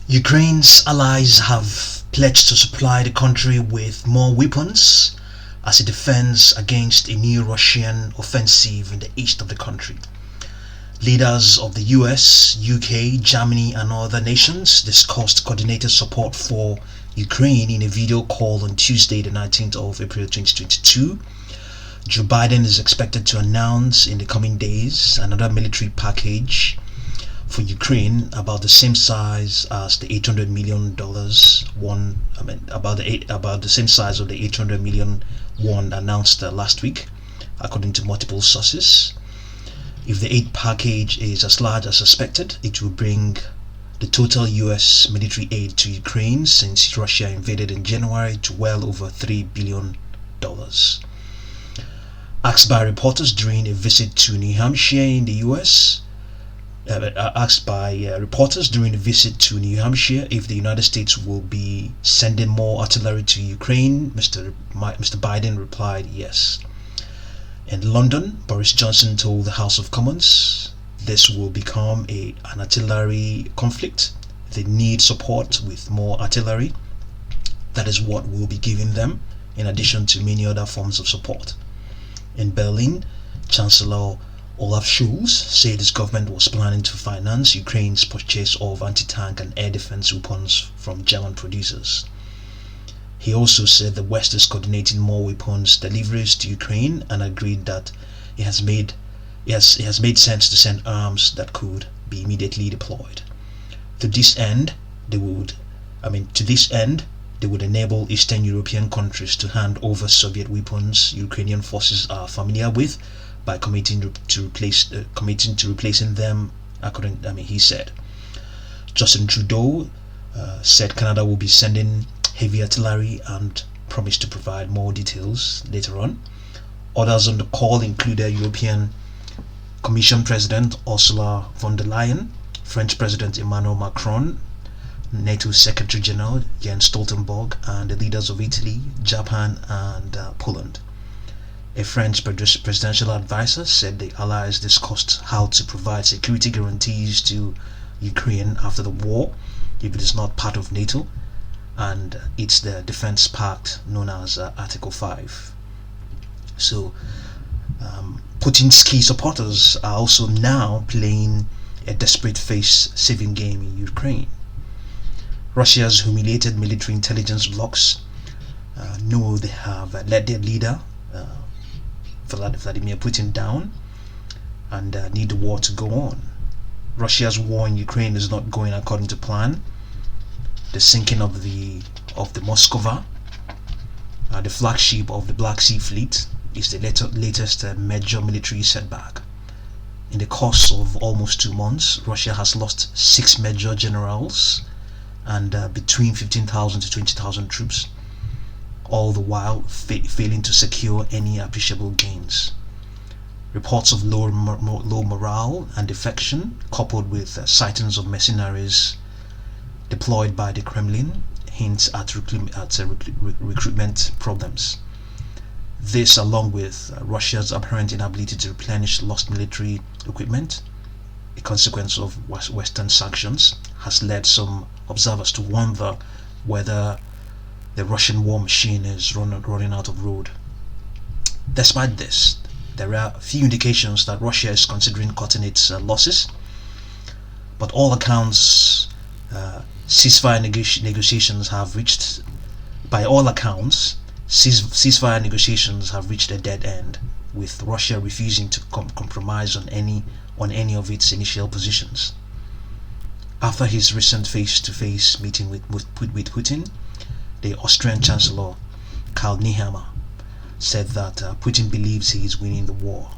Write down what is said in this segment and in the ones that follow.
Ukraine's allies have pledged to supply the country with more weapons as it defends against a new Russian offensive in the east of the country. Leaders of the US, UK, Germany and other nations discussed coordinated support for Ukraine in a video call on Tuesday the 19th of April 2022. Joe Biden is expected to announce in the coming days another military package for Ukraine about the same size as the $800 million about the same size of the 800 million won announced last week, according to multiple sources. If the aid package is as large as suspected, it will bring the total US military aid to Ukraine since Russia invaded in January to well over $3 billion. Asked by reporters during a visit to New Hampshire in the US, if the United States will be sending more artillery to Ukraine, Mr. Biden replied yes. In London, Boris Johnson told the House of Commons this will become an artillery conflict. They need support with more artillery. That is what we'll be giving them, in addition to many other forms of support. In Berlin, Chancellor Olaf Scholz said his government was planning to finance Ukraine's purchase of anti-tank and air defense weapons from German producers. He also said the West is coordinating more weapons deliveries to Ukraine and agreed that it has made sense to send arms that could be immediately deployed. To this end, they would enable Eastern European countries to hand over Soviet weapons Ukrainian forces are familiar with by committing to replacing them. He said. Justin Trudeau said Canada will be sending heavy artillery and promised to provide more details later on. Others on the call included European Commission President Ursula von der Leyen, French President Emmanuel Macron, NATO Secretary General Jens Stoltenberg, and the leaders of Italy, Japan and Poland. A French presidential advisor said the allies discussed how to provide security guarantees to Ukraine after the war if it is not part of NATO and it's the defense pact known as Article 5. So Putin's key supporters are also now playing a desperate face-saving game in Ukraine. Russia's humiliated military intelligence blocs know they have let their leader Vladimir Putin down and need the war to go on. Russia's war in Ukraine is not going according to plan. The sinking of the Moskva, the flagship of the Black Sea Fleet, is the latest major military setback. In the course of almost 2 months, Russia has lost 6 major generals and between 15,000 to 20,000 troops, all the while failing to secure any appreciable gains. Reports of low morale and defection, coupled with sightings of mercenaries deployed by the Kremlin, hints at recruitment problems. This, along with Russia's apparent inability to replenish lost military equipment, a consequence of Western sanctions, has led some observers to wonder whether the Russian war machine is running out of road. Despite this, there are few indications that Russia is considering cutting its losses, but all accounts ceasefire negotiations have reached a dead end, with Russia refusing to compromise on any of its initial positions. After his recent face-to-face meeting with Putin, the Austrian Chancellor Karl Nehammer said that Putin believes he is winning the war.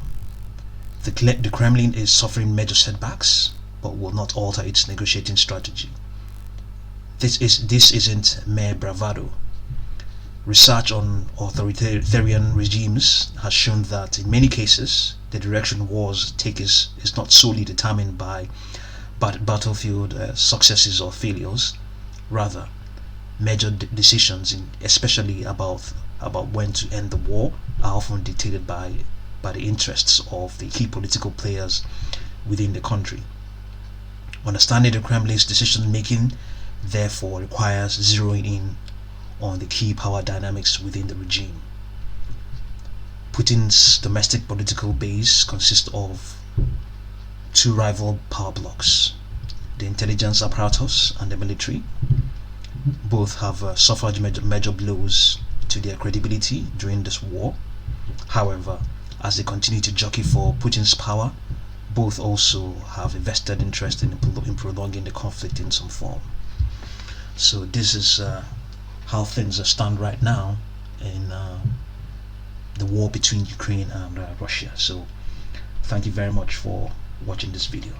The Kremlin is suffering major setbacks, but will not alter its negotiating strategy. This isn't mere bravado. Research on authoritarian regimes has shown that in many cases the direction wars take is not solely determined by battlefield successes or failures. Rather, major decisions, especially about when to end the war, are often dictated by the interests of the key political players within the country. Understanding the Kremlin's decision making therefore requires zeroing in on the key power dynamics within the regime. Putin's domestic political base consists of two rival power blocs, the intelligence apparatus and the military. Both have suffered major blows to their credibility during this war. However, as they continue to jockey for Putin's power, both also have a vested interest in prolonging the conflict in some form. So this is how things stand right now in the war between Ukraine and Russia. So thank you very much for watching this video.